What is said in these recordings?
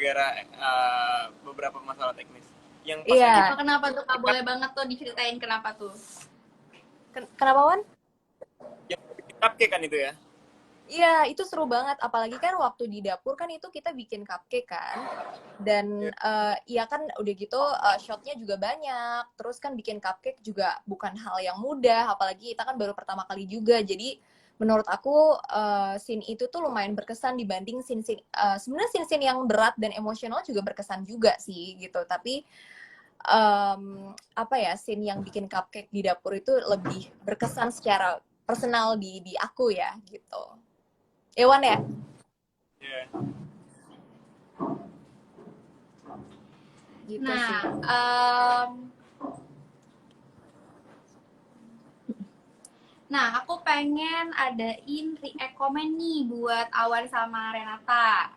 gara-gara beberapa masalah teknis. Yang pas Iya. lagi Kenapa tuh Kak? Boleh banget tuh diceritain kenapa tuh? Kenapa, Wan? yang bikin cupcake kan itu ya. Iya, itu seru banget. Apalagi kan waktu di dapur kan itu kita bikin cupcake kan. Dan iya kan udah gitu shotnya juga banyak. Terus kan bikin cupcake juga bukan hal yang mudah. Apalagi kita kan baru pertama kali juga. Jadi menurut aku scene itu tuh lumayan berkesan dibanding scene-scene sebenarnya scene-scene yang berat dan emosional juga berkesan juga sih gitu. Tapi apa ya, scene yang bikin cupcake di dapur itu lebih berkesan secara personal di aku ya gitu. Ewan ya? Iya. Gitu Nah, sih. aku pengen adain react komen nih buat Awan sama Renata.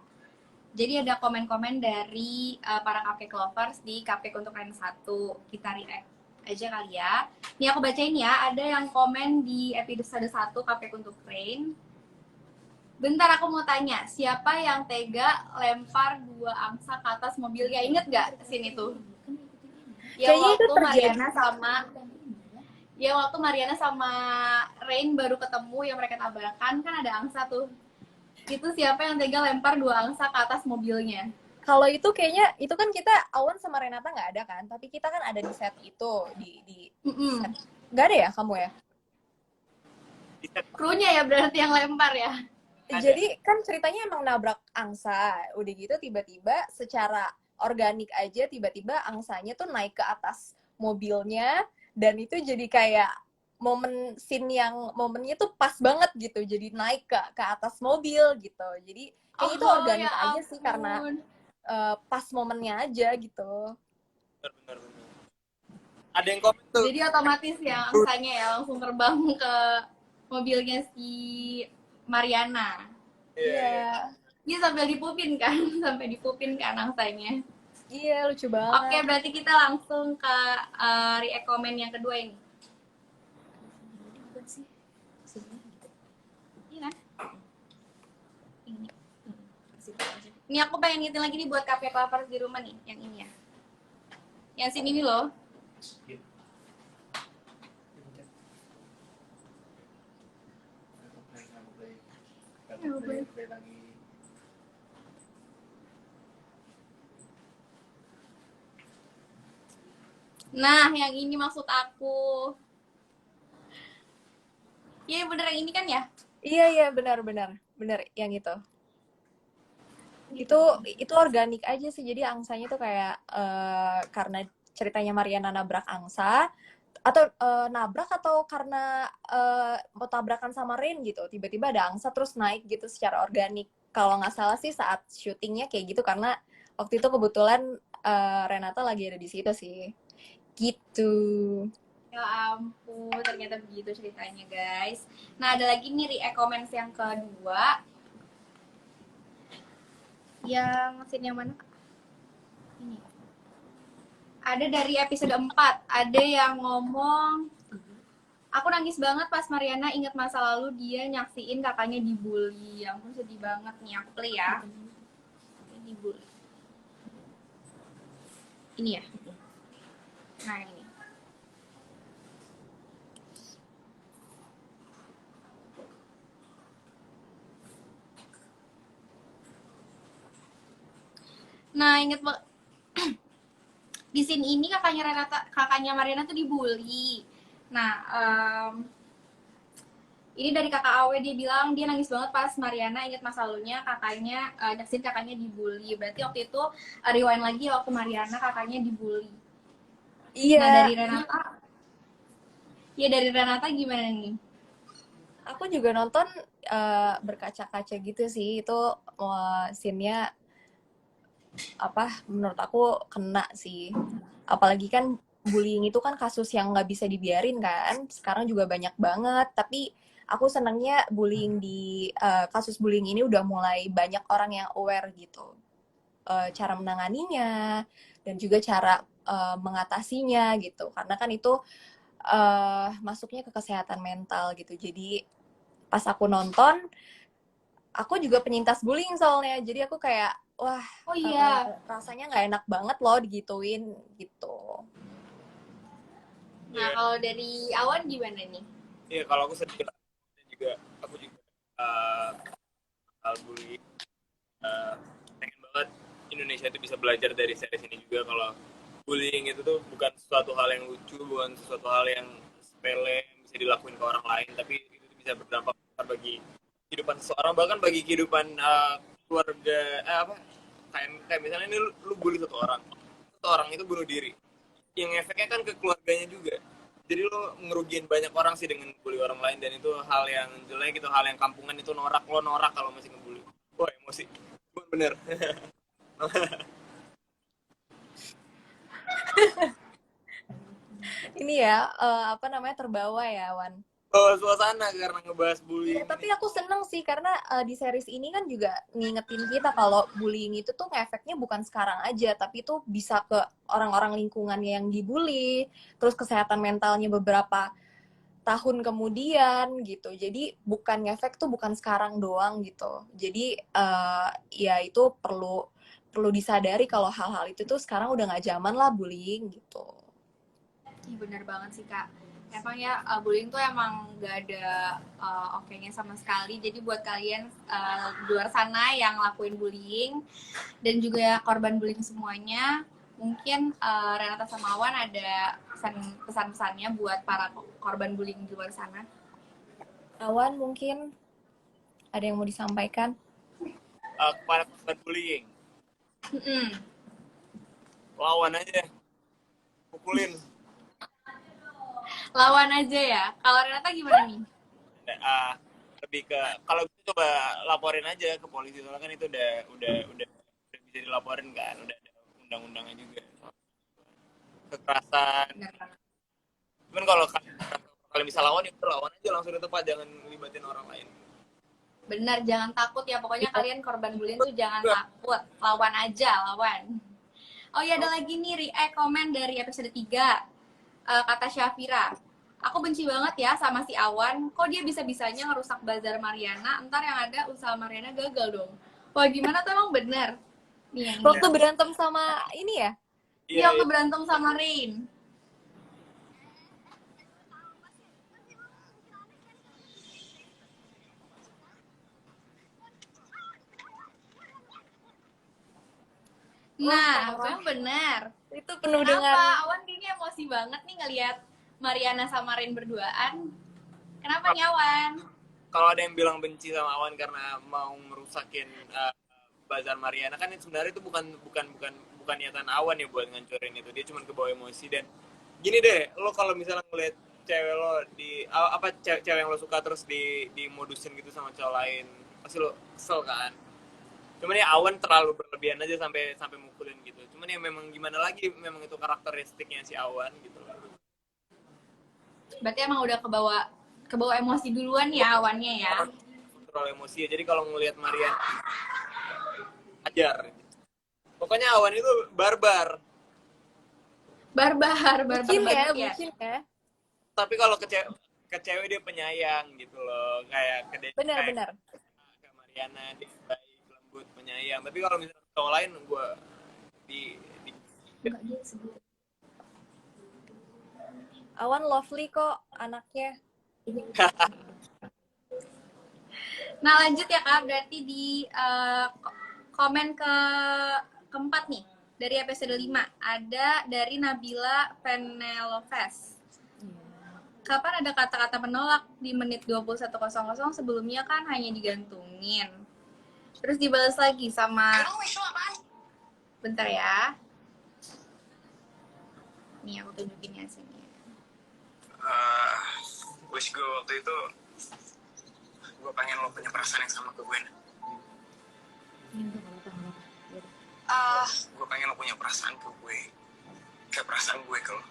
Jadi ada komen-komen dari para cupcake lovers di cupcake untuk Ren 1. Kita react aja kali ya. Nih aku bacain ya, ada yang komen di episode 1 cupcake untuk Rain. Bentar aku mau tanya, siapa yang tega lempar 2 angsa ke atas mobilnya? Ingat nggak scene itu? Ya Kayaknya itu waktu terjadi. Mariana sama Rain baru ketemu yang mereka tabrakan kan ada angsa tuh. Itu siapa yang tega lempar 2 angsa ke atas mobilnya? Kalau itu kayaknya itu kan kita Awan sama Renata nggak ada kan, tapi kita kan ada di set itu di set. Nggak ada ya kamu ya? Krunya ya berarti yang lempar ya. Ada. Jadi kan ceritanya emang nabrak angsa, udah gitu tiba-tiba secara organik aja tiba-tiba angsanya tuh naik ke atas mobilnya dan itu jadi kayak momen scene yang momennya tuh pas banget gitu, jadi naik ke atas mobil gitu. Jadi kayaknya itu organik Ya aja sih karena ampun. pas momennya aja gitu. Benar. Ada yang komen tuh. Jadi otomatis ya angsanya ya langsung terbang ke mobilnya si Mariana. Iya. Dia sampai dipupin kan, sampai dipupin kan angsanya. Iya, lucu Oke, banget. berarti kita langsung ke react comment yang kedua ini. Iya kan? Ini aku pengen ngitung lagi nih buat cupcake lovers di rumah nih, yang ini ya. Yang sini nih loh. Nah, yang ini maksud aku. Iya bener yang ini kan ya? Iya, benar yang itu. Itu organik aja sih. Jadi angsanya tuh kayak karena ceritanya Mariana nabrak angsa atau nabrak atau karena mau tabrakan sama Rain gitu. Tiba-tiba ada angsa terus naik gitu secara organik. Kalau nggak salah sih saat syutingnya kayak gitu karena waktu itu kebetulan Renata lagi ada di situ sih. Gitu. Ya ampun, ternyata begitu ceritanya guys. Nah ada lagi nih react comments yang kedua. Yang scene yang mana? Ini. Ada dari episode 4. Ada yang ngomong, aku nangis banget pas Mariana inget masa lalu dia nyaksiin kakaknya dibully. Ya ampun sedih banget nih, aku play ya. Ini dibully. Ini ya. Nah ini. Nah inget banget. Di scene ini kakaknya Mariana tuh dibully. Nah, ini dari kakak Awe, dia bilang dia nangis banget pas Mariana inget masa lalunya kakaknya nyaksin kakaknya dibully. Berarti waktu itu rewind lagi waktu Mariana kakaknya dibully. Iya. Nah dari Renata gimana nih? Aku juga nonton berkaca-kaca gitu sih. Itu scene-nya menurut aku kena sih. Apalagi kan bullying itu kan kasus yang nggak bisa dibiarin kan. Sekarang juga banyak banget. Tapi aku senangnya bullying di kasus bullying ini udah mulai banyak orang yang aware gitu. Cara menanganinya dan juga cara mengatasinya gitu. Karena kan itu masuknya ke kesehatan mental gitu. Jadi pas aku nonton, aku juga penyintas bullying soalnya. Jadi aku kayak wah Oh iya. rasanya nggak enak banget loh digituin gitu. Nah, Iya. kalau dari Awan gimana nih? Iya, kalau aku sedikit juga, aku juga hal bullying. eh, Pengen banget Indonesia itu bisa belajar dari series ini juga, kalau bullying itu tuh bukan sesuatu hal yang lucu, bukan sesuatu hal yang sepele yang bisa dilakuin ke orang lain, tapi itu bisa berdampak besar bagi kehidupan seseorang, bahkan bagi kehidupan keluarga, apa, kayak misalnya ini lu bully satu orang itu bunuh diri, yang efeknya kan ke keluarganya juga. Jadi lo ngerugiin banyak orang sih dengan bully orang lain, dan itu hal yang jelek, itu hal yang kampungan, itu norak, lo norak kalau masih ngebully. Wah, emosi. Bener. Ini ya apa namanya terbawa ya Wan. Oh, suasana karena ngebahas Iya, bullying tapi ini. aku seneng sih karena di series ini kan juga ngingetin kita kalau bullying itu tuh efeknya bukan sekarang aja, tapi itu bisa ke orang-orang lingkungannya yang dibully, terus kesehatan mentalnya beberapa tahun kemudian gitu. Jadi bukan ngefek tuh bukan sekarang doang gitu. Jadi ya itu perlu perlu disadari kalau hal-hal itu tuh sekarang udah nggak zaman lah bullying gitu. Ih, bener banget sih Kak. Emang ya bullying tuh emang gak ada oke-nya sama sekali. Jadi buat kalian di luar sana yang lakuin bullying dan juga korban bullying semuanya, mungkin Renata sama Awan ada pesan-pesannya buat para korban bullying di luar sana. Awan mungkin ada yang mau disampaikan? Kepada korban bullying, Mm-mm. lawan aja, pukulin. Lawan aja ya. Kalau Renata gimana nih? Ah, Lebih ke, kalau bisa coba laporin aja ke polisi, soalnya kan itu udah bisa dilaporin kan, udah ada undang-undangnya juga. Kekerasan. Bener banget. Cuman kalau kalian bisa lawan, ya udah lawan aja langsung di tempat, jangan libatin orang lain. Bener, jangan takut ya. Pokoknya kalian korban bullying tuh jangan takut. Lawan aja, lawan. Oh ya, ada lagi nih react komen dari episode 3. Kata Syafira, aku benci banget ya sama si Awan. Kok dia bisa-bisanya ngerusak bazar Mariana, ntar yang ada usaha Mariana gagal dong. Wah, gimana tuh emang bener? Nih yang Waktu ini. berantem sama ini ya? Dia waktu berantem sama Rain. Nah, parah. memang bener. Itu penuh Kenapa? dengan Awan kayaknya emosi banget nih ngelihat Mariana sama Rain berduaan. Kenapa nih Awan? Kalau ada yang bilang benci sama Awan karena mau ngerusakin Bazar Mariana, kan sebenarnya itu bukan niatan Awan ya buat ngancurin itu, dia cuma kebawa emosi. Dan gini deh, lo kalau misalnya ngeliat cewek lo cewek yang lo suka terus dimodusin gitu sama cowok lain, pasti lo kesel kan. Cuman ya Awan terlalu berlebihan aja sampai sampai mukulin gitu. Cuman ya memang gimana lagi, memang itu karakteristiknya si Awan gitu loh. Berarti emang udah kebawa emosi duluan ya Awannya ya. Terlalu emosi ya. Jadi kalau ngelihat Marian ajar. Pokoknya Awan itu barbar. Barbar bucin ya, banget ya. bucin ya. Tapi kalau ke cewek dia penyayang gitu loh. Kayak Benar-benar. ke Mariana dia baik, lembut, penyayang. Tapi kalau misalnya ke cowok lain, gue di Enggak, dia sebut. Awan lovely kok anaknya. Nah lanjut ya Kak, berarti di komen keempat nih. Dari episode 5 ada dari Nabila Peneloves. Kapan ada kata-kata menolak di menit 21.00, sebelumnya kan hanya digantungin. Terus dibalas lagi sama, bentar ya. Nih aku tunjukin ya sini. wish gue waktu itu, gue pengen lo punya perasaan yang sama ke gue. Gue pengen lo punya perasaan ke gue, kayak perasaan gue ke lo.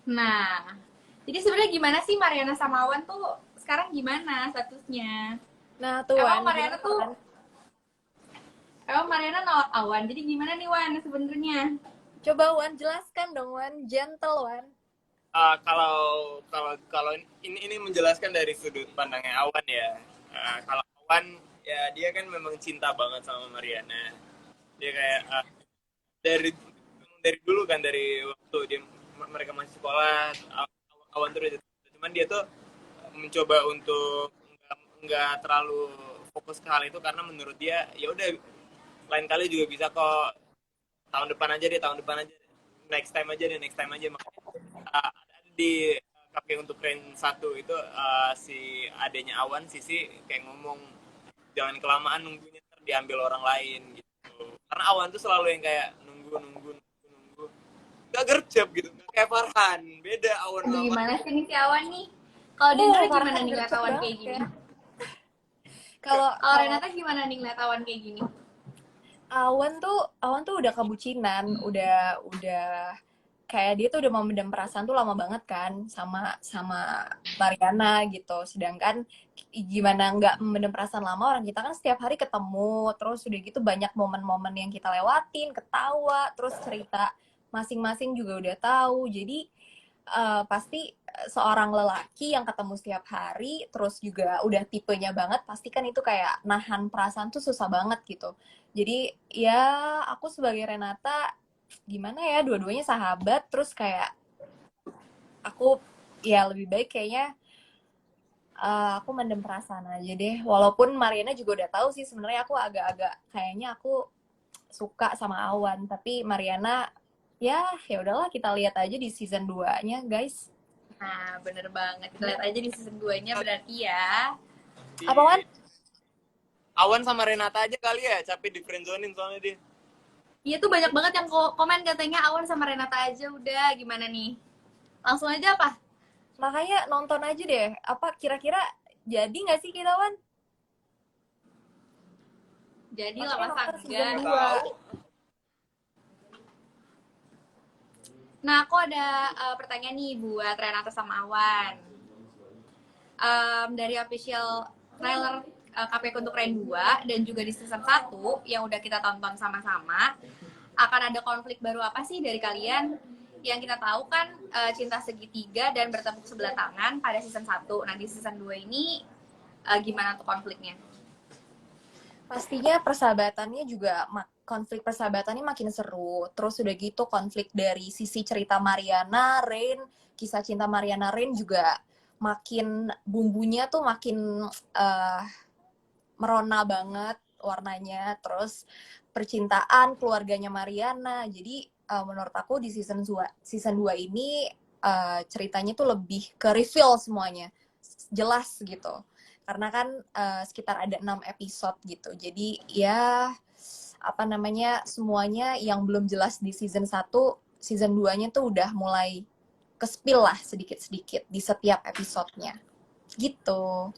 Nah, jadi sebenarnya gimana sih Mariana sama Awan tuh sekarang gimana statusnya? Nah, tuh Emang Wan, Mariana gimana, tuh, Wan? emang Mariana nolak Awan. Jadi gimana nih Wan sebenarnya? Coba Wan jelaskan dong Wan, gentle Wan. Kalau kalau ini menjelaskan dari sudut pandangnya Awan ya. Kalau Awan ya dia kan memang cinta banget sama Mariana. Dia kayak dari dari dulu kan, dari waktu dia mereka masih sekolah, Awan tuh cuman dia tuh mencoba untuk nggak terlalu fokus ke hal itu karena menurut dia ya udah lain kali juga bisa kok, tahun depan aja deh, tahun depan aja, next time aja deh, next time aja. Makanya di KP untuk rank 1 itu si adanya Awan, Sisi kayak ngomong jangan kelamaan nunggunya, ntar diambil orang lain gitu. Karena Awan tuh selalu yang kayak nunggu gak gercep gitu, gak kayak Farhan, beda Awan Aduh, sama gimana sih nih si Awan nih? Kalau Dendra gimana Farhan nih ngeliat gercep Awan kayak banget gini? ya. Kalau Kalau Renata gimana nih ngeliat Awan kayak gini? Awan tuh udah kebucinan, udah kayak dia tuh udah mau mendem perasaan tuh lama banget kan sama sama Mariana gitu. Sedangkan gimana nggak mendem perasaan lama, orang kita kan setiap hari ketemu, terus udah gitu banyak momen-momen yang kita lewatin, ketawa, terus cerita masing-masing juga udah tahu. Jadi pasti seorang lelaki yang ketemu setiap hari, terus juga udah tipenya banget, pasti kan itu kayak nahan perasaan tuh susah banget gitu. Jadi ya aku sebagai Renata gimana ya, dua-duanya sahabat, terus kayak aku ya lebih baik kayaknya aku mendem perasaan aja deh. Walaupun Mariana juga udah tahu sih sebenarnya aku agak-agak kayaknya aku suka sama Awan, tapi Mariana ya udahlah, kita lihat aja di season 2-nya, guys. Nah, bener banget. Kita lihat aja di season 2-nya berarti ya. Apa Wan? Awan sama Renata aja kali ya, capek di friendzonin soalnya dia. Iya tuh banyak banget yang komen katanya Awan sama Renata aja udah. Gimana nih? Langsung aja apa? Makanya nonton aja deh. Apa kira-kira jadi nggak sih kita, Wan? Jadi lah Makanya masa nonton season enggak. 2. Nah, aku ada pertanyaan nih buat Renata sama Awan. Dari official trailer KPK untuk Rain 2 dan juga di season 1 yang udah kita tonton sama-sama, akan ada konflik baru apa sih dari kalian? Yang kita tahu kan cinta segitiga dan bertepuk sebelah tangan pada season 1. Nah, di season 2 ini gimana tuh konfliknya? Pastinya persahabatannya juga konflik persahabatannya makin seru. Terus udah gitu konflik dari sisi cerita Mariana, Rain, kisah cinta Mariana Rain juga makin bumbunya tuh makin merona banget warnanya. Terus percintaan keluarganya Mariana. Jadi menurut aku di season 2 ini ceritanya tuh lebih ke reveal semuanya. Jelas gitu. Karena kan sekitar ada 6 episode gitu. Jadi ya apa namanya, semuanya yang belum jelas di season 1, season 2-nya tuh udah mulai ke-spill lah sedikit-sedikit di setiap episodenya. Gitu.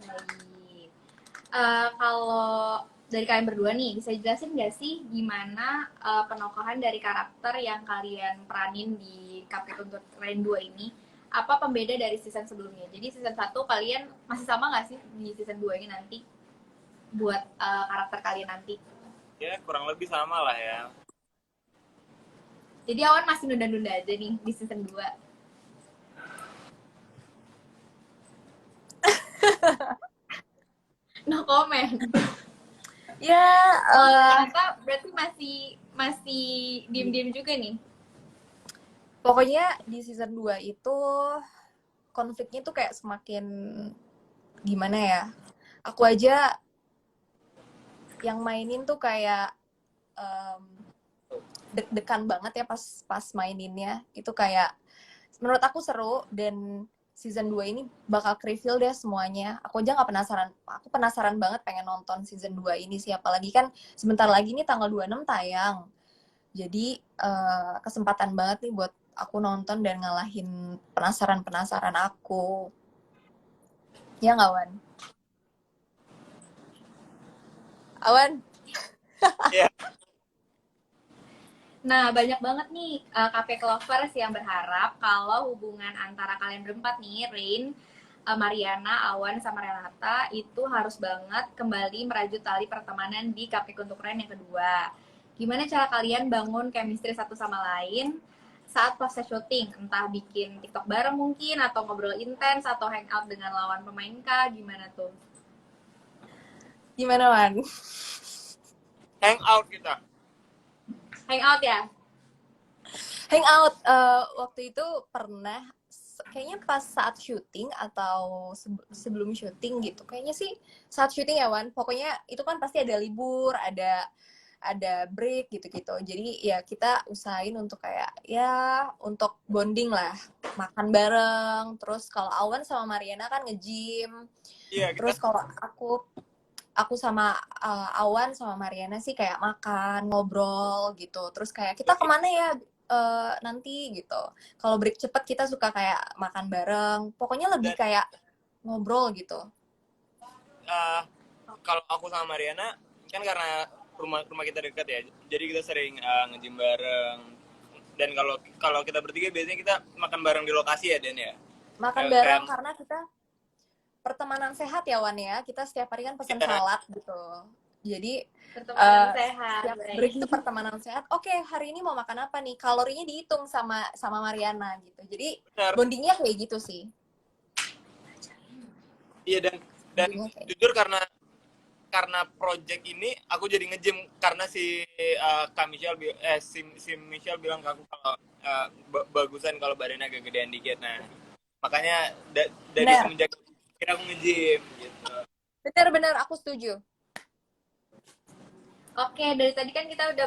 Baik. Kalau dari kalian berdua nih, bisa jelasin nggak sih gimana penokohan dari karakter yang kalian peranin di KPK untuk Rain 2 ini? Apa pembeda dari season sebelumnya? Jadi season 1 kalian masih sama nggak sih di season 2 ini nanti? Buat karakter kalian nanti. Ya kurang lebih sama lah ya. Jadi Awan masih nunda-nunda aja nih di season 2. No comment. Ya, Ternyata berarti masih diem-diem juga nih. pokoknya di season 2 itu konfliknya tuh kayak semakin gimana ya. Aku aja yang mainin tuh kayak deg-degan banget ya pas maininnya. Itu kayak menurut aku seru, dan season 2 ini bakal reveal deh semuanya. Aku aja nggak penasaran. Aku penasaran banget pengen nonton season 2 ini sih. Apalagi kan sebentar lagi nih tanggal 26 tayang. Jadi kesempatan banget nih buat aku nonton dan ngalahin penasaran-penasaran aku. Ya nggak, Wan? Awan? Iya. Nah, banyak banget nih KP Lovers yang berharap kalau hubungan antara kalian berempat nih, Rain, Mariana, Awan, sama Renata itu harus banget kembali merajut tali pertemanan di KP untuk Rain yang kedua. Gimana cara kalian bangun chemistry satu sama lain saat proses syuting? Entah bikin TikTok bareng mungkin, atau ngobrol intens, atau hangout dengan lawan pemain kah? Gimana tuh? Gimana, Wan? Hangout kita. Hangout ya? Hangout waktu itu pernah kayaknya pas saat syuting atau sebelum syuting gitu. Kayaknya sih saat syuting ya, Wan. Pokoknya itu kan pasti ada libur, ada break gitu-gitu. Jadi ya kita usahain untuk kayak ya untuk bonding lah, makan bareng. Terus kalau Awan sama Mariana kan nge-gym. Iya, kita Terus kalau aku sama Awan sama Mariana sih kayak makan, ngobrol gitu. Terus kayak kita kemana ya nanti gitu. Kalau break cepet kita suka kayak makan bareng. Pokoknya lebih Dan- kayak ngobrol gitu. kalau aku sama Mariana kan karena rumah kita dekat ya, jadi kita sering nge-gym bareng. Dan kalau kita bertiga biasanya kita makan bareng di lokasi ya, Dan ya. Makan bareng karena kita pertemanan sehat ya, Wan ya. Kita setiap hari kan pesan salad gitu. Jadi Pertemanan sehat. setiap break itu pertemanan sehat. Oke, hari ini mau makan apa nih? Kalorinya dihitung sama Mariana gitu. Jadi bondingnya kayak gitu sih. Iya, dan jujur karena project ini aku jadi nge-gym karena si Kak Michelle si Michelle bilang ke aku kalau bagusan kalau badannya agak gedean dikit. Nah, makanya dari semenjak kira aku nge-gym gitu. Benar-benar aku setuju. Oke, dari tadi kan kita udah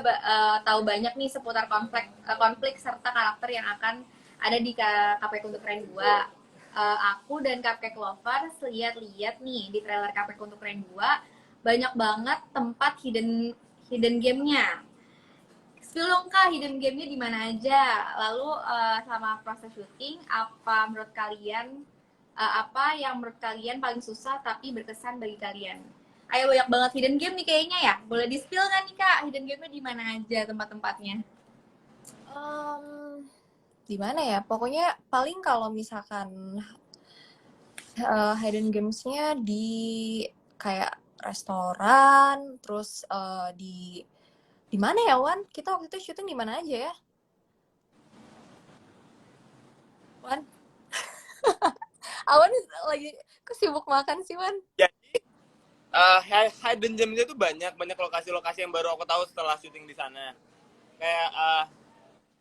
tahu banyak nih seputar konflik serta karakter yang akan ada di KPK Untuk Keren 2. Aku dan Cupcake Lovers lihat-lihat nih di trailer KPK Untuk Keren 2 banyak banget tempat hidden game-nya. Spill dong Kak, hidden game-nya di mana aja? Lalu selama proses syuting, apa yang menurut kalian paling susah tapi berkesan bagi kalian? Ayo, banyak banget hidden game nih kayaknya ya. Boleh di-spill nggak nih Kak? Hidden game-nya di mana aja tempat-tempatnya? Di mana ya? Pokoknya paling kalau misalkan hidden games-nya di kayak restoran, terus di mana ya, Wan? Kita waktu itu syuting di mana aja ya? Wan? Awan lagi kesibuk makan sih, Wan. Jadi hidden gem itu banyak lokasi-lokasi yang baru aku tahu setelah syuting di sana. Kayak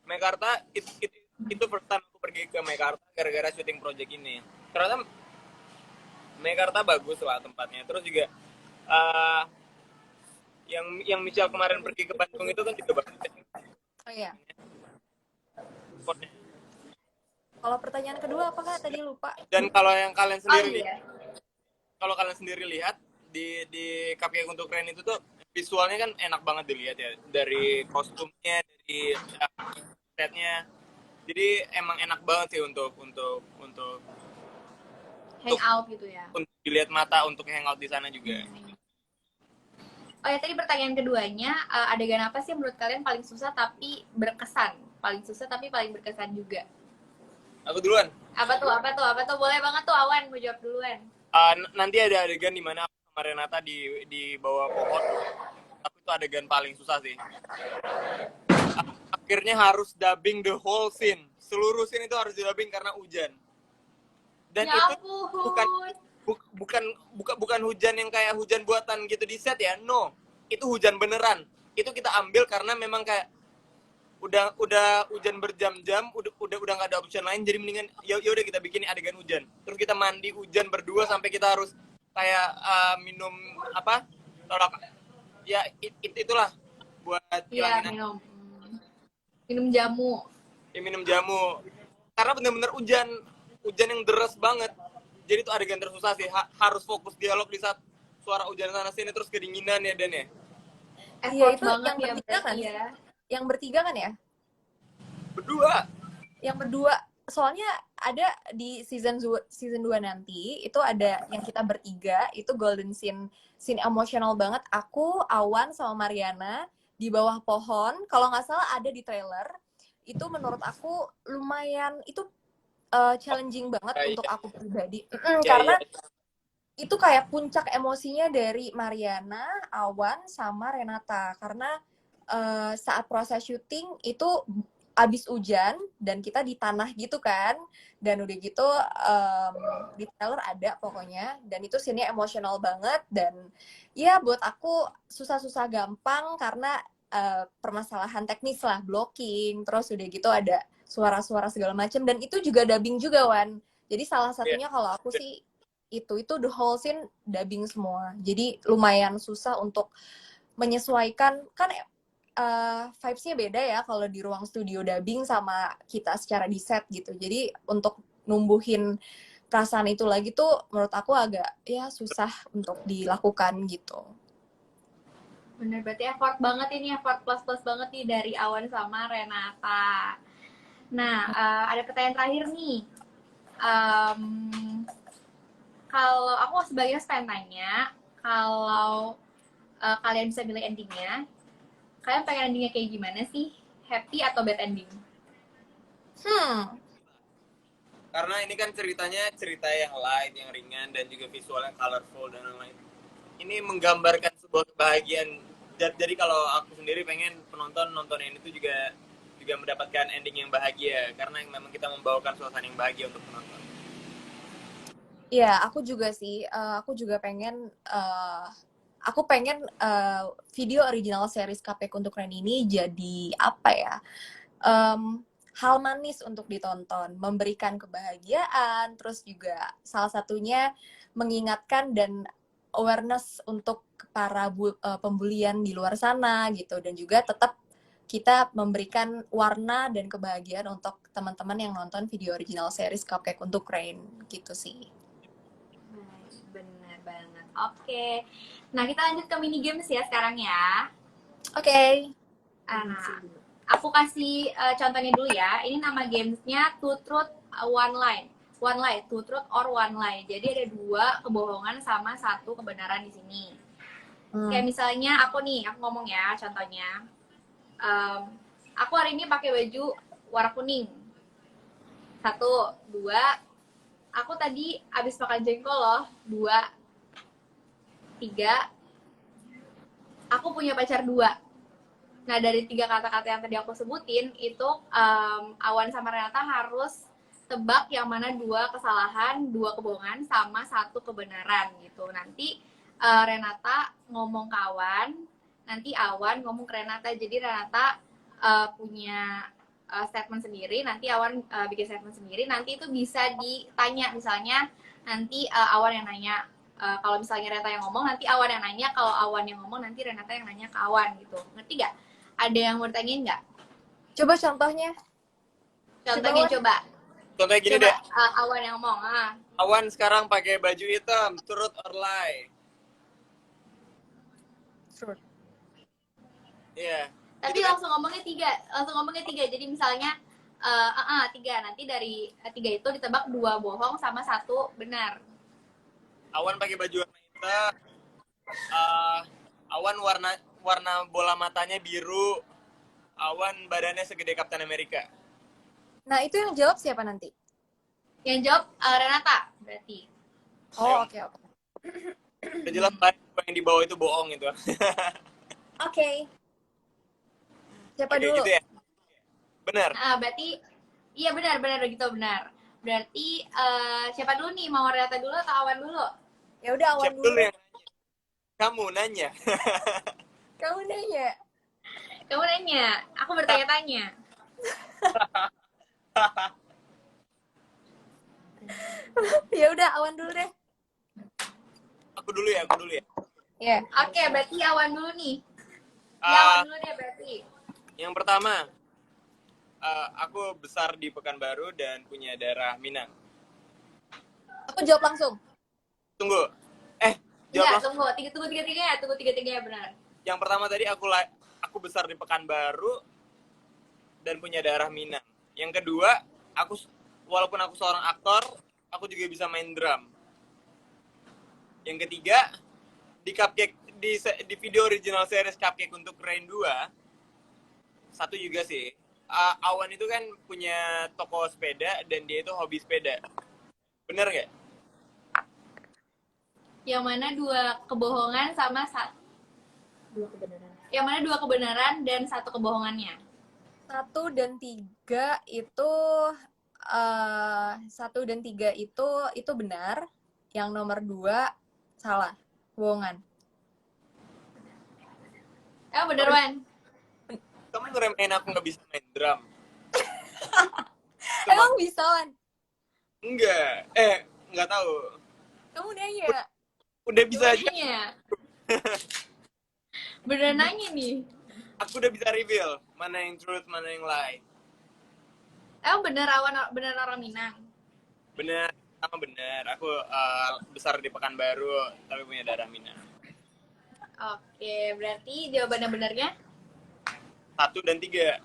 Mekarta itu first time aku pergi ke Mekarta gara-gara syuting project ini. Ternyata Mekarta bagus lah tempatnya. Terus juga yang Michelle kemarin pergi ke Bandung itu kan juga bagus. Oh iya. Kalau pertanyaan kedua apakah tadi lupa? Dan kalau yang kalian sendiri kalau kalian sendiri lihat di KPI Untuk Keren itu tuh visualnya kan enak banget dilihat ya, dari kostumnya, dari setnya. Jadi emang enak banget sih untuk hangout gitu ya. Untuk dilihat mata untuk hangout di sana juga. Oh ya, tadi pertanyaan keduanya, adegan apa sih yang menurut kalian paling susah tapi berkesan? Paling susah tapi paling berkesan juga. Aku duluan. Apa tuh? Boleh banget tuh, Awan, mau jawab duluan. Nanti ada adegan di mana sama Renata di bawah pohon. Tapi itu adegan paling susah sih. Akhirnya harus dubbing the whole scene. Seluruh scene itu harus dubbing karena hujan. Dan ya itu bukan hujan yang kayak hujan buatan gitu di set ya. No, itu hujan beneran. Itu kita ambil karena memang kayak udah hujan berjam-jam, udah nggak ada option lain, jadi mendingan ya udah kita bikin adegan hujan. Terus kita mandi hujan berdua sampai kita harus kayak minum apa? Tolak. Ya itulah buat hilangin minum jamu. Ya, minum jamu. Karena bener-bener hujan yang deras banget. Jadi itu adegan tersusah sih. Harus fokus dialog di saat suara hujan sana sini terus kedinginan ya, Dan ya. Iya, itu yang bertiga kan ya? Yang bertiga kan ya? Berdua. Yang berdua. Soalnya ada di season 2 nanti, itu ada yang kita bertiga, itu golden scene emosional banget. Aku, Awan, sama Mariana di bawah pohon. Kalau nggak salah ada di trailer. Itu menurut aku lumayan, itu challenging banget untuk aku pribadi. Karena itu kayak puncak emosinya dari Mariana, Awan, sama Renata. Karena saat proses syuting itu abis hujan dan kita di tanah gitu kan, dan udah gitu di trailer ada pokoknya, dan itu scene-nya emosional banget. Dan ya buat aku susah-susah gampang karena permasalahan teknis lah, blocking, terus udah gitu ada suara-suara segala macam, dan itu juga dubbing juga, Wan. Jadi salah Iya. satunya kalau aku sih itu the whole scene dubbing semua, jadi lumayan susah untuk menyesuaikan kan. Vibes-nya beda ya kalau di ruang studio dubbing sama kita secara di set gitu. Jadi untuk numbuhin perasaan itu lagi tuh menurut aku agak ya susah untuk dilakukan gitu. Bener, berarti effort banget ini, effort plus banget nih dari Awan sama Renata. Nah, ada pertanyaan terakhir nih. Em, Kalau aku sebagai pengen tanya, kalau kalian bisa pilih endingnya, kalian pengen endingnya kayak gimana sih? Happy atau bad ending? Karena ini kan ceritanya cerita yang light, yang ringan, dan juga visualnya colorful dan lain-lain. Ini menggambarkan sebuah kebahagiaan. Jadi kalau aku sendiri pengen penonton nontonin itu juga mendapatkan ending yang bahagia, karena memang kita membawakan suasana yang bahagia untuk penonton. Ya, aku juga sih. Aku juga pengen video original series KPK untuk Ren ini jadi apa ya? Hal manis untuk ditonton, memberikan kebahagiaan, terus juga salah satunya mengingatkan dan awareness untuk para pembulian di luar sana gitu, dan juga tetap kita memberikan warna dan kebahagiaan untuk teman-teman yang nonton video original series Cupcake untuk Rain gitu sih. Bener banget. Oke. Nah, kita lanjut ke mini games ya sekarang ya. Oke. Aku kasih contohnya dulu ya. Ini nama gamesnya Two Truth One Lie. One Lie, Two Truth or One Lie. Jadi ada 2 kebohongan sama 1 kebenaran di sini. Kayak misalnya aku ngomong ya contohnya. Aku hari ini pakai baju warna kuning. 1, 2. Aku tadi abis makan jengkol loh. 2, 3. Aku punya pacar 2. Nah, dari 3 kata-kata yang tadi aku sebutin, itu Awan sama Renata harus tebak yang mana 2 kesalahan, 2 kebohongan, sama 1 kebenaran gitu. Nanti Renata ngomong ke Awan, nanti Awan ngomong ke Renata. Jadi Renata punya statement sendiri, nanti Awan bikin statement sendiri, nanti itu bisa ditanya. Misalnya nanti Awan yang nanya, kalau misalnya Renata yang ngomong, nanti Awan yang nanya. Kalau Awan yang ngomong, nanti Renata yang nanya ke Awan gitu. Ngerti gak? Ada yang mau ditanyain nggak? Coba contohnya. Contohnya coba. Contohnya gini Coba, deh. Awan yang ngomong. Awan sekarang pakai baju hitam, truth or lie? Truth. Iya. Tapi Itu kan langsung ngomongnya 3. Jadi misalnya 3. Nanti dari 3 itu ditebak 2 bohong sama 1 benar. Awan pakai baju warna hitam. Awan warna bola matanya biru. Awan badannya segede Captain America. Nah, itu yang jawab siapa nanti? Yang jawab Renata berarti. Oh, oke. Udah jelas lah yang di bawah itu bohong itu. Oke. Siapa Oke, dulu? gitu ya. Benar. Berarti iya benar gitu benar. Berarti siapa dulu nih? Mau Renata dulu atau Awan dulu? Ya udah, Awan Siapa dulu. dulu yang nanya? Kamu nanya. Kamu nanya. Kamu nanya, aku bertanya-tanya. Ya udah, Awan dulu deh. Aku dulu ya. Iya. Oke, berarti Awan dulu nih. Awan dulu deh berarti. Yang pertama, aku besar di Pekanbaru dan punya darah Minang. Aku jawab langsung. Tunggu. Iya, Jawab langsung. tunggu tiga-tiganya benar. Yang pertama tadi aku besar di Pekanbaru dan punya darah Minang. Yang kedua, walaupun aku seorang aktor, aku juga bisa main drum. Yang ketiga, di Cupcake di video original series Cupcake untuk Rain 2, satu juga sih. Awan itu kan punya toko sepeda dan dia itu hobi sepeda. Bener nggak? Yang mana 2 kebohongan sama 1 2 kebenaran. Yang mana 2 kebenaran dan 1 kebohongannya? 1 dan 3 itu 1 dan 3 itu benar. Yang nomor 2 salah, bohongan. Bener, Wan. Kamu ngeremehin aku nggak bisa main drum. Emang bisa, Wan? Enggak. Nggak tahu. Kamu nanya. Udah bisa aja. Nanya. Bener nanya nih. Aku udah bisa reveal mana yang truth, mana yang lie. Bener bener orang Minang. Bener, sama bener. Aku besar di Pekanbaru, tapi punya darah Minang. Oke, berarti jawabannya benernya 1 dan 3.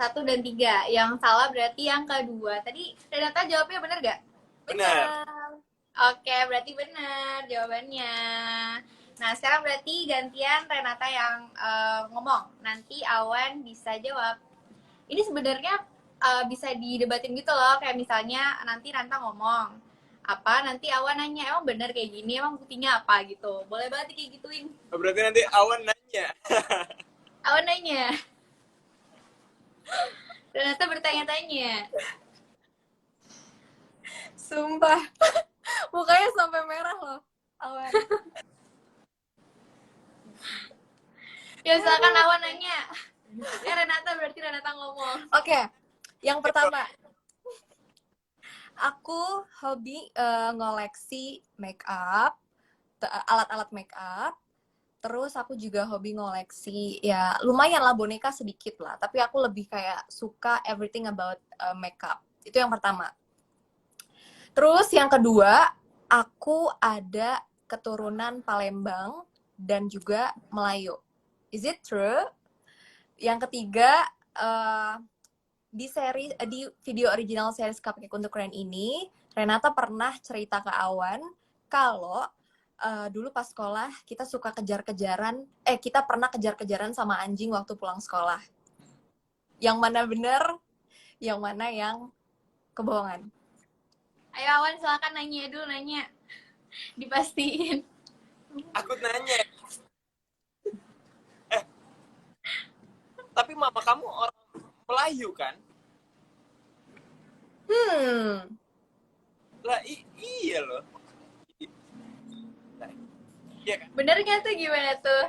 1 dan 3. Yang salah berarti yang kedua. Tadi Renata jawabnya bener gak? Benar. Oke, berarti benar jawabannya. Nah, sekarang berarti gantian Renata yang ngomong. Nanti Awan bisa jawab. Ini sebenarnya bisa didebatin gitu loh. Kayak misalnya nanti Ranta ngomong apa, nanti Awan nanya, emang bener kayak gini, emang buktinya apa gitu. Boleh banget kayak gituin. Berarti nanti Awan nanya. Awan nanya. Renata bertanya-tanya. Sumpah. Mukanya sampai merah loh. Awan. Ya, silakan Awan nanya. Renata berarti Renata ngomong. Oke. Yang pertama. Aku hobi ngoleksi make up, alat-alat make up. Terus aku juga hobi ngoleksi, ya lumayan lah boneka sedikit lah. Tapi aku lebih kayak suka everything about makeup. Itu yang pertama. Terus yang kedua, aku ada keturunan Palembang dan juga Melayu. Is it true? Yang ketiga, di video original series Cupcake untuk Keren ini, Renata pernah cerita ke Awan kalau dulu pas sekolah kita suka kita pernah kejar-kejaran sama anjing waktu pulang sekolah. Yang mana benar, yang mana yang kebohongan? Ayo Awan, silakan nanya dulu, nanya. Dipastiin. Aku nanya. Tapi mama kamu orang Melayu kan? Lah iya loh. Iya kan? Bener nggak tuh, gimana tuh?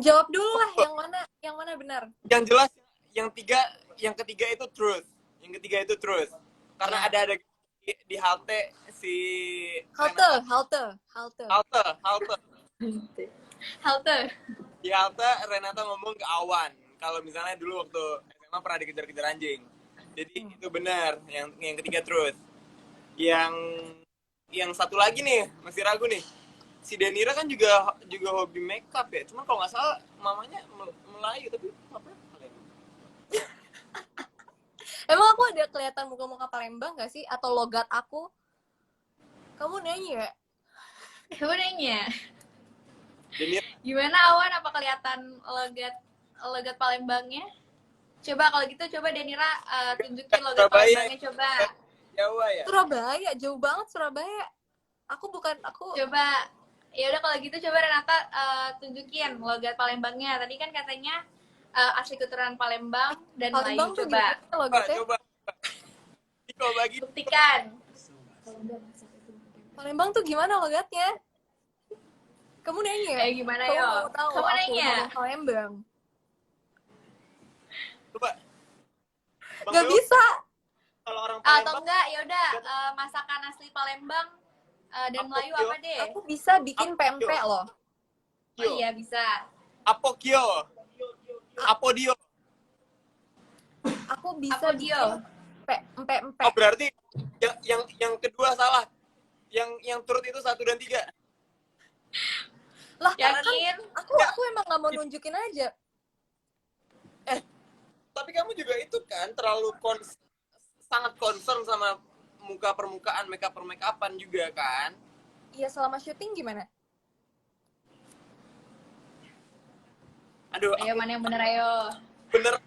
Jawab dulu lah yang mana benar. Yang jelas yang ketiga itu truth. Yang ketiga itu truth. Karena ada di halte si Halte. Di halte Renata ngomong ke Awan kalau misalnya dulu waktu SMA pernah dikejar-kejar anjing. Jadi itu benar. Yang ketiga truth. Yang satu lagi nih, masih ragu nih. Si Denira kan juga hobi makeup ya. Cuman kalau nggak salah mamanya Melayu tapi papanya Palembang. Emang aku ada kelihatan muka-muka Palembang gak sih? Atau logat aku? Kamu nanya ya? Kamu nanya. Denira. Gimana Awan, apa kelihatan logat Palembangnya? Coba kalau gitu, coba Denira tunjukin logat Palembangnya, coba. Jawa ya? Surabaya, jauh banget Surabaya. Aku. Coba, ya udah kalau gitu coba Renata tunjukin logat Palembangnya. Tadi kan katanya asli keturunan Palembang dan Melayu. Coba. Coba gitu. Buktikan. Palembang tuh gimana logatnya? Kamu nanya? Gimana Kamu yo? mau tahu Kamu aku nanya. ngomong Palembang? Coba. Gak bisa. Kalau orang Atau Palembang enggak, ya udah masakan asli Palembang dan Melayu apa deh? Aku bisa bikin pempek loh. Oh iya, bisa. Apokyo. Apodio. Aku bisa Apodio. empek. Oh berarti yang kedua salah. Yang turut itu 1 dan 3. Lah, Yakin? Aku emang gak mau nunjukin aja. Tapi kamu juga itu kan terlalu sangat concern sama permukaan make-upan juga kan? Iya, selama syuting gimana? Aduh, Ayo, mana yang bener, ayo. bener.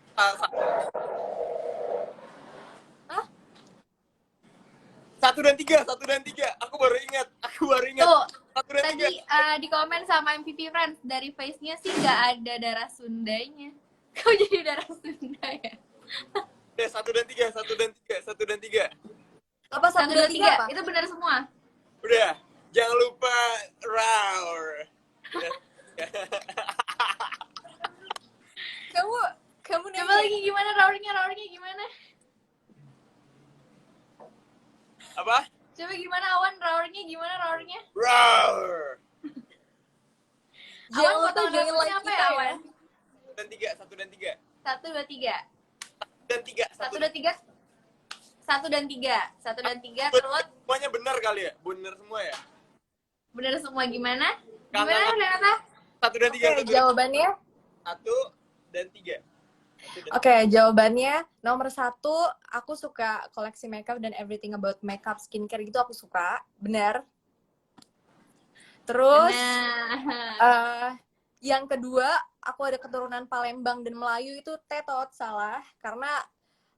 Hah? 1 dan 3. Aku baru ingat. Tuh, 1 dan 3. tadi di komen sama MPP Friends, dari face-nya sih nggak ada darah Sundanya. Kau jadi darah Sunda ya? Udah, 1 dan 3, 1 dan 3, 1 dan 3. Apa 1, 2, 3 apa? Itu benar semua. Udah, jangan lupa roar. Kamu Coba lagi gimana roarnya gimana? Apa? Coba gimana Awan roarnya? Roar. Jangan Awan lupa potong join rambutnya live apa kita ya ya. Awan? 1 dan 3, 1, 2, 3. 1 dan 3. 1, 2, 3. 1 dan 3. 1 dan 3 terus Semuanya benar kali ya? Benar semua ya? benar semua gimana? Kakak. Gimana Renata? 1 dan 3. Oke, jawabannya. 1 dan 3. Oke, jawabannya nomor 1, aku suka koleksi makeup dan everything about makeup, skincare gitu aku suka. Benar. Terus yang kedua, aku ada keturunan Palembang dan Melayu, itu tetot, salah. Karena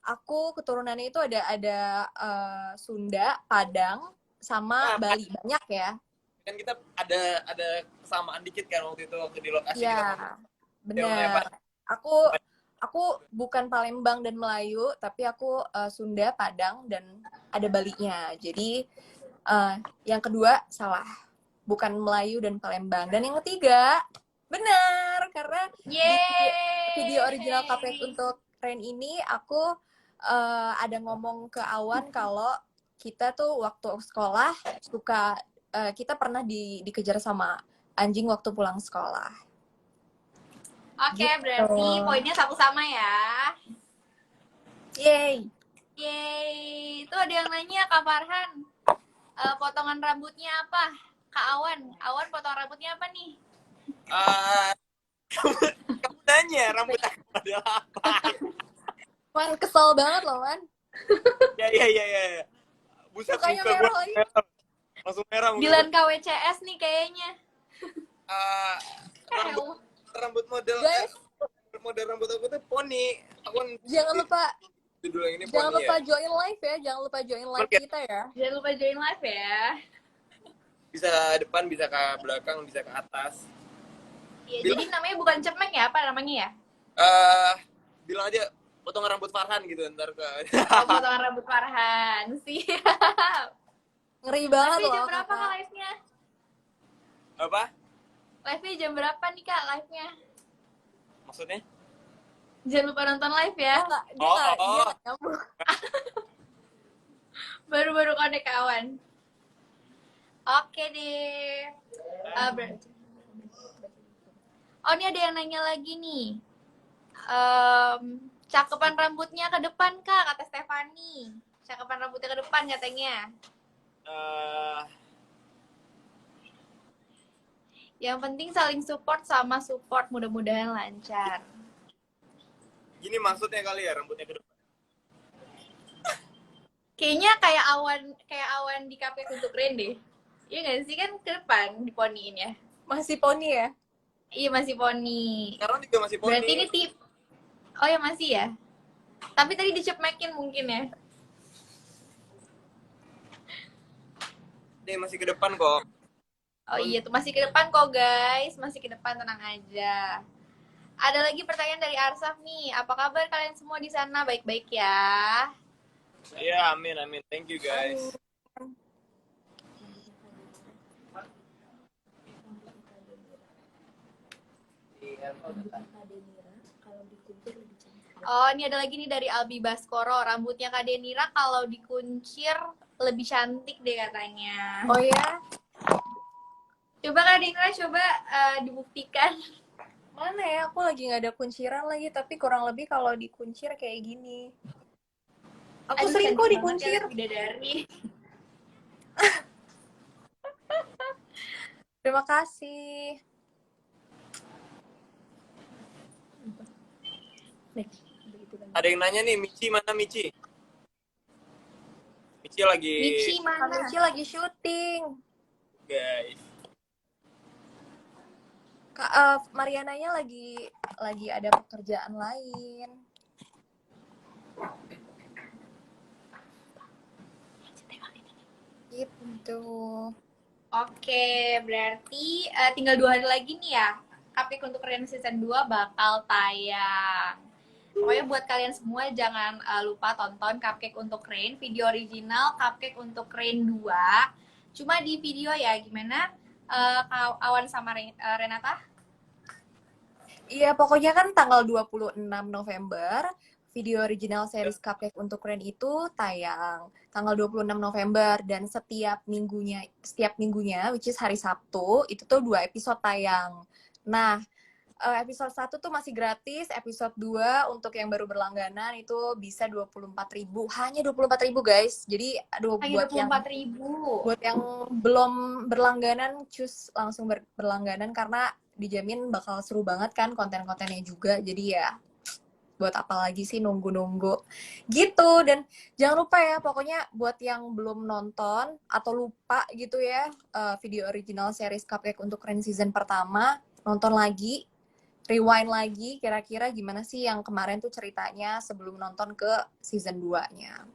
aku keturunannya itu ada Sunda, Padang, sama Bali. Banyak ya. Kan kita ada kesamaan dikit kan waktu itu waktu di lokasi kita. Iya, benar. Aku bukan Palembang dan Melayu, tapi aku Sunda, Padang, dan ada Balinya. Jadi yang kedua salah, bukan Melayu dan Palembang. Dan yang ketiga benar, karena di video original KPK untuk Ren ini aku ada ngomong ke Awan kalau kita tuh waktu sekolah suka kita pernah dikejar sama anjing waktu pulang sekolah. Oke, Gitu. berarti poinnya sama ya. Yeay. Itu ada yang nanya Kak Farhan, potongan rambutnya apa? Kak Awan potongan rambutnya apa nih? Kamu nanya rambut aku adalah apa? Man, kesel banget loh, Man. Ya. Buset, Sukanya muka merah gua lagi. langsung merah. Dilan KWCS nih kayaknya. Rambut model Guys, model rambut aku tuh poni. jangan lupa judul yang ini jangan poni lupa ya. join live ya. Jangan lupa join live Oke. kita ya. Jangan lupa join live ya. Bisa depan, bisa ke belakang, bisa ke atas. Iya, jadi namanya bukan cemek ya, apa namanya ya? Bilang aja potongan rambut Farhan gitu ntar ke. Potongan rambut Farhan. Siap. Ngeri banget Tapi loh. jam berapa Kakak. Kak live-nya? Apa? Live-nya jam berapa nih Kak live-nya? Maksudnya? Jangan lupa nonton live ya. Dia nggak nyambung. Baru-baru connect kawan. Oke deh. Oh, ini ada yang nanya lagi nih. Cakepan rambutnya ke depan Kak, kata Stefani. Cakepan rambutnya ke depan katanya. Yang penting saling support sama support, mudah-mudahan lancar. Gini maksudnya kali ya, rambutnya ke depan. Kayaknya kayak awan di KPK untuk Ren deh. Iya nggak sih, kan ke depan diponiin ya? Masih poni ya? Iya masih poni. Sekarang juga masih poni. Berarti ini tip. Oh ya masih ya. Tapi tadi dicepmekin mungkin ya. Dia masih ke depan kok. Oh iya tuh masih ke depan kok guys, masih ke depan, tenang aja. Ada lagi pertanyaan dari Arsaf nih. Apa kabar kalian semua di sana? Baik-baik ya. Iya, amin. Thank you guys. Oh, ini ada lagi nih dari Albi Baskoro. Rambutnya Kak Denira kalau dikuncir lebih cantik deh katanya. Oh ya? Coba Kak Denira, coba dibuktikan. Mana ya? Aku lagi nggak ada kunciran lagi, tapi kurang lebih kalau dikuncir kayak gini. Aku Aduh, sering cantik kok banget dikuncir. ya, bidadari. Terima kasih. Ada yang nanya nih, Michi mana Michi? Michi lagi. Michi mana? Michi lagi syuting. Guys. Mariananya lagi ada pekerjaan lain. Gitu. Oke, berarti tinggal 2 hari lagi nih ya Cupcake untuk Rain Season 2 bakal tayang. Pokoknya buat kalian semua jangan lupa tonton Cupcake untuk Rain, video original Cupcake untuk Rain 2. Cuma di video ya, gimana Awan sama Renata? Iya, pokoknya kan tanggal 26 November video original series Cupcake untuk Rain itu tayang tanggal 26 November dan setiap minggunya which is hari Sabtu itu tuh 2 episode tayang. Nah, episode 1 tuh masih gratis, episode 2 untuk yang baru berlangganan itu bisa 24.000, hanya 24.000 guys. Jadi aduh, Hanya 24.000. buat yang belum berlangganan cus langsung berlangganan karena dijamin bakal seru banget kan konten-kontennya juga. Jadi ya buat apa lagi sih nunggu-nunggu gitu. Dan jangan lupa ya, pokoknya buat yang belum nonton atau lupa gitu ya video original series Cupcake untuk Rain season pertama, nonton lagi, rewind lagi kira-kira gimana sih yang kemarin tuh ceritanya sebelum nonton ke season 2-nya.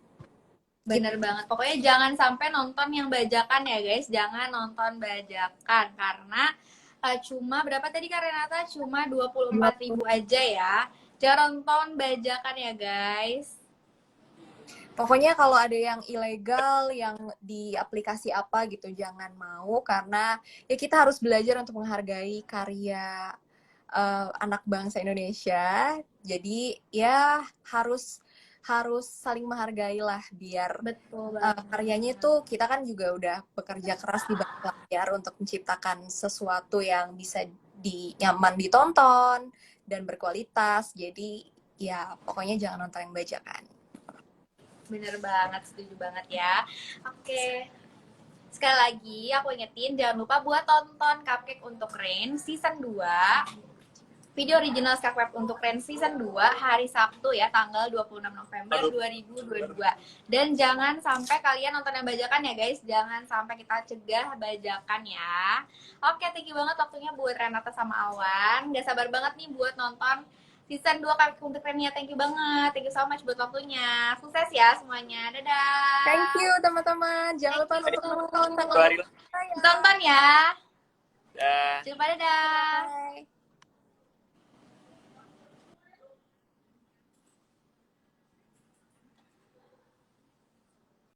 Bener banget. Pokoknya jangan sampai nonton yang bajakan ya guys. Jangan nonton bajakan. Karena cuma, berapa tadi Kak Renata? Cuma 24.000 aja ya. Jangan nonton bajakan ya guys. Pokoknya kalau ada yang ilegal, yang di aplikasi apa gitu, jangan mau. Karena ya kita harus belajar untuk menghargai karya anak bangsa Indonesia. Jadi ya harus saling menghargai lah biar Betul karyanya itu kita kan juga udah bekerja keras di balik layar untuk menciptakan sesuatu yang bisa nyaman ditonton dan berkualitas. Jadi ya pokoknya jangan nonton yang bajakan. Bener banget, setuju banget ya. Oke. Sekali lagi aku ingetin jangan lupa buat tonton Cupcake untuk Rain season 2. Video original Cupcake untuk Rain season 2 hari Sabtu ya, tanggal 26 November 2022. Dan jangan sampai kalian nonton yang bajakan ya guys. Jangan sampai kita cegah bajakan ya. Oke, thank you banget waktunya buat Renata sama Awan. Gak sabar banget nih buat nonton season 2 Cupcake untuk Rain ya. Thank you banget. Thank you so much buat waktunya. Sukses ya semuanya. Dadah. Thank you teman-teman. Jangan lupa nonton. Tonton ya. Dah. Jumpa, dadah. Bye.